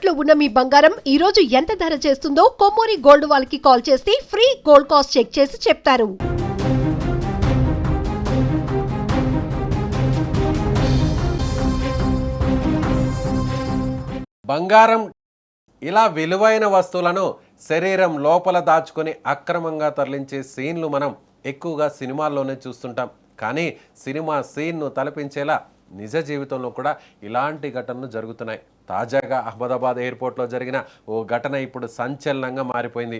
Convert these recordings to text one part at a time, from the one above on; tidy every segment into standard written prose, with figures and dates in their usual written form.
తాకట్టులో ఉన్న మీ బంగారం ఈ రోజు ఎంత ధర చేస్తుందో కొమ్మూరి గోల్డ్ వాళ్ళకి కాల్ చేస్తే ఫ్రీ గోల్డ్ కాస్ట్ చెక్ చేసి చెప్తారు. బంగారం ఇలా విలువైన వస్తువులను శరీరం లోపల దాచుకొని అక్రమంగా తరలించే సీన్లు మనం ఎక్కువగా సినిమాల్లోనే చూస్తుంటాం. కానీ సినిమా సీన్ను తలపించేలా నిజ జీవితంలో కూడా ఇలాంటి ఘటనలు జరుగుతున్నాయి. తాజాగా అహ్మదాబాద్ ఎయిర్పోర్ట్లో జరిగిన ఓ ఘటన ఇప్పుడు సంచలనంగా మారిపోయింది.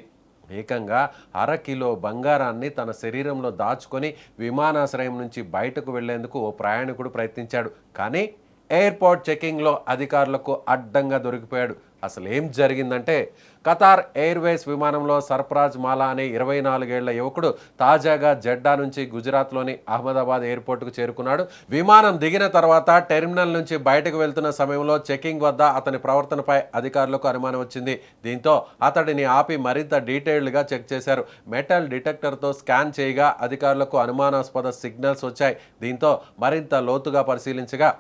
ఏకంగా 1/2 కిలో బంగారాన్ని తన శరీరంలో దాచుకొని విమానాశ్రయం నుంచి బయటకు వెళ్లేందుకు ఓ ప్రయాణికుడు ప్రయత్నించాడు. కానీ ఎయిర్పోర్ట్ చెకింగ్లో అధికారులకు అడ్డంగా దొరికిపోయాడు. అసలు ఏం జరిగిందంటే, ఖతార్ ఎయిర్వేస్ విమానంలో సర్ఫరాజ్ మాలా అనే 24 ఏళ్ల యువకుడు తాజాగా జెడ్డా నుంచి గుజరాత్లోని అహ్మదాబాద్ ఎయిర్పోర్టుకు చేరుకున్నాడు. విమానం దిగిన తర్వాత టెర్మినల్ నుంచి బయటకు వెళ్తున్న సమయంలో చెకింగ్ వద్ద అతని ప్రవర్తనపై అధికారులకు అనుమానం వచ్చింది. దీంతో అతడిని ఆపి మరింత డీటెయిల్డ్గా చెక్ చేశారు. మెటల్ డిటెక్టర్తో స్కాన్ చేయగా అధికారులకు అనుమానాస్పద సిగ్నల్స్ వచ్చాయి. దీంతో మరింత లోతుగా పరిశీలించగా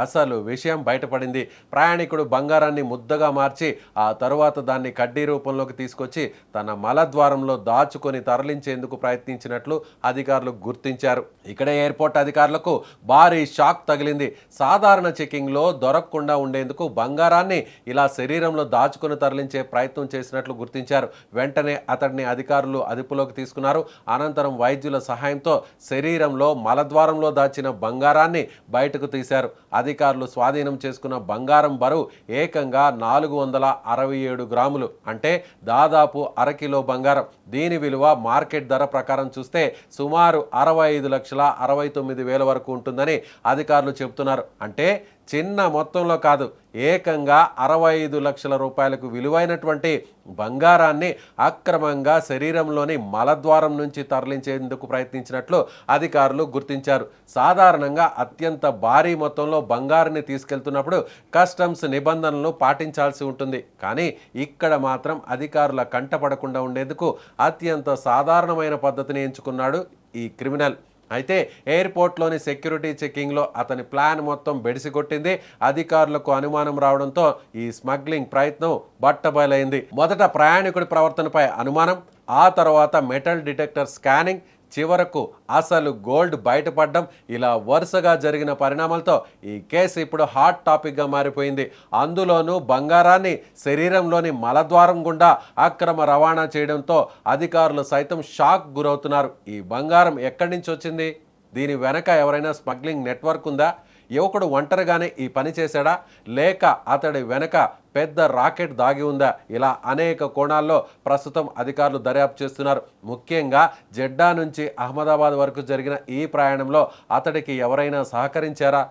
అసలు విషయం బయటపడింది. ప్రయాణికుడు బంగారాన్ని ముద్దగా మార్చి ఆ తరువాత దాన్ని కడ్డీ రూపంలోకి తీసుకొచ్చి తన మలద్వారంలో దాచుకొని తరలించేందుకు ప్రయత్నించినట్లు అధికారులు గుర్తించారు. ఇక్కడే ఎయిర్పోర్ట్ అధికారులకు భారీ షాక్ తగిలింది. సాధారణ చెకింగ్లో దొరకకుండా ఉండేందుకు బంగారాన్ని ఇలా శరీరంలో దాచుకొని తరలించే ప్రయత్నం చేసినట్లు గుర్తించారు. వెంటనే అతడిని అధికారులు అదుపులోకి తీసుకున్నారు. అనంతరం వైద్యుల సహాయంతో శరీరంలో మలద్వారంలో దాచిన బంగారాన్ని బయటకు తీశారు. అధికారులు స్వాధీనం చేసుకున్న బంగారం బరువు ఏకంగా 467 గ్రాములు, అంటే దాదాపు 1/2 కిలో బంగారం. దీని విలువ మార్కెట్ ధర ప్రకారం చూస్తే సుమారు 65,69,000 వరకు ఉంటుందని అధికారులు చెబుతున్నారు. అంటే చిన్న మొత్తంలో కాదు, ఏకంగా 65 లక్షల రూపాయలకు విలువైనటువంటి బంగారాన్ని అక్రమంగా శరీరంలోని మలద్వారం నుంచి తరలించేందుకు ప్రయత్నించినట్లు అధికారులు గుర్తించారు. సాధారణంగా అత్యంత భారీ మొత్తంలో బంగారాన్ని తీసుకెళ్తున్నప్పుడు కస్టమ్స్ నిబంధనలను పాటించాల్సి ఉంటుంది. కానీ ఇక్కడ మాత్రం అధికారుల కంటపడకుండా ఉండేందుకు అత్యంత సాధారణమైన పద్ధతిని ఎంచుకున్నాడు ఈ క్రిమినల్. అయితే ఎయిర్పోర్ట్లోని సెక్యూరిటీ చెకింగ్లో అతని ప్లాన్ మొత్తం బెడిసికొట్టింది. అధికారులకు అనుమానం రావడంతో ఈ స్మగ్లింగ్ ప్రయత్నం బట్టబయలైంది. మొదట ప్రయాణికుడి ప్రవర్తనపై అనుమానం, ఆ తర్వాత మెటల్ డిటెక్టర్ స్కానింగ్, చివరకు అసలు గోల్డ్ బయటపడడం, ఇలా వరుసగా జరిగిన పరిణామాలతో ఈ కేసు ఇప్పుడు హాట్ టాపిక్గా మారిపోయింది. అందులోనూ బంగారాన్ని శరీరంలోని మలద్వారం గుండా అక్రమ రవాణా చేయడంతో అధికారులు సైతం షాక్ గురవుతున్నారు. ఈ బంగారం ఎక్కడి నుంచి వచ్చింది? దీని వెనక ఎవరైనా స్మగ్లింగ్ నెట్వర్క్ ఉందా? యువకుడు ఒంటరిగానే ఈ పని చేశాడా, లేక అతడి వెనక పెద్ద రాకెట్ దాగి ఉందా? ఇలా అనేక కోణాల్లో ప్రస్తుతం అధికారులు దర్యాప్తు చేస్తున్నారు. ముఖ్యంగా జెడ్డా నుంచి అహ్మదాబాద్ వరకు జరిగిన ఈ ప్రయాణంలో అతడికి ఎవరైనా సహకరించారా?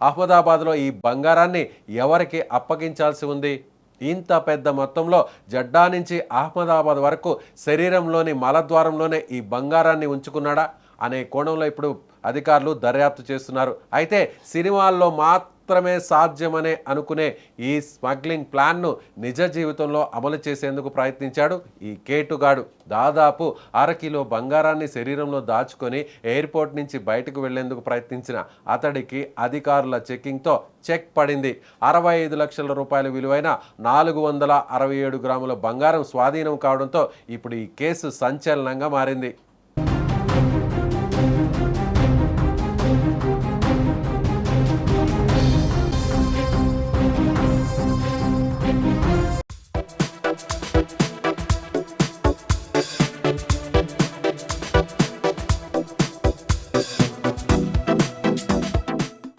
అహ్మదాబాద్లో ఈ బంగారాన్ని ఎవరికి అప్పగించాల్సి ఉంది? ఇంత పెద్ద మొత్తంలో జెడ్డా నుంచి అహ్మదాబాద్ వరకు శరీరంలోని మలద్వారంలోనే ఈ బంగారాన్ని ఉంచుకున్నాడా అనే కోణంలో ఇప్పుడు అధికారులు దర్యాప్తు చేస్తున్నారు. అయితే సినిమాల్లో మాత్రమే సాధ్యమనే అనుకునే ఈ స్మగ్లింగ్ ప్లాన్ను నిజ జీవితంలో అమలు చేసేందుకు ప్రయత్నించాడు ఈ కేటుగాడు. దాదాపు 1/2 కిలో బంగారాన్ని శరీరంలో దాచుకొని ఎయిర్పోర్ట్ నుంచి బయటకు వెళ్లేందుకు ప్రయత్నించిన అతడికి అధికారుల చెకింగ్తో చెక్ పడింది. 65 లక్షల రూపాయల విలువైన 467 గ్రాముల బంగారం స్వాధీనం కావడంతో ఇప్పుడు ఈ కేసు సంచలనంగా మారింది.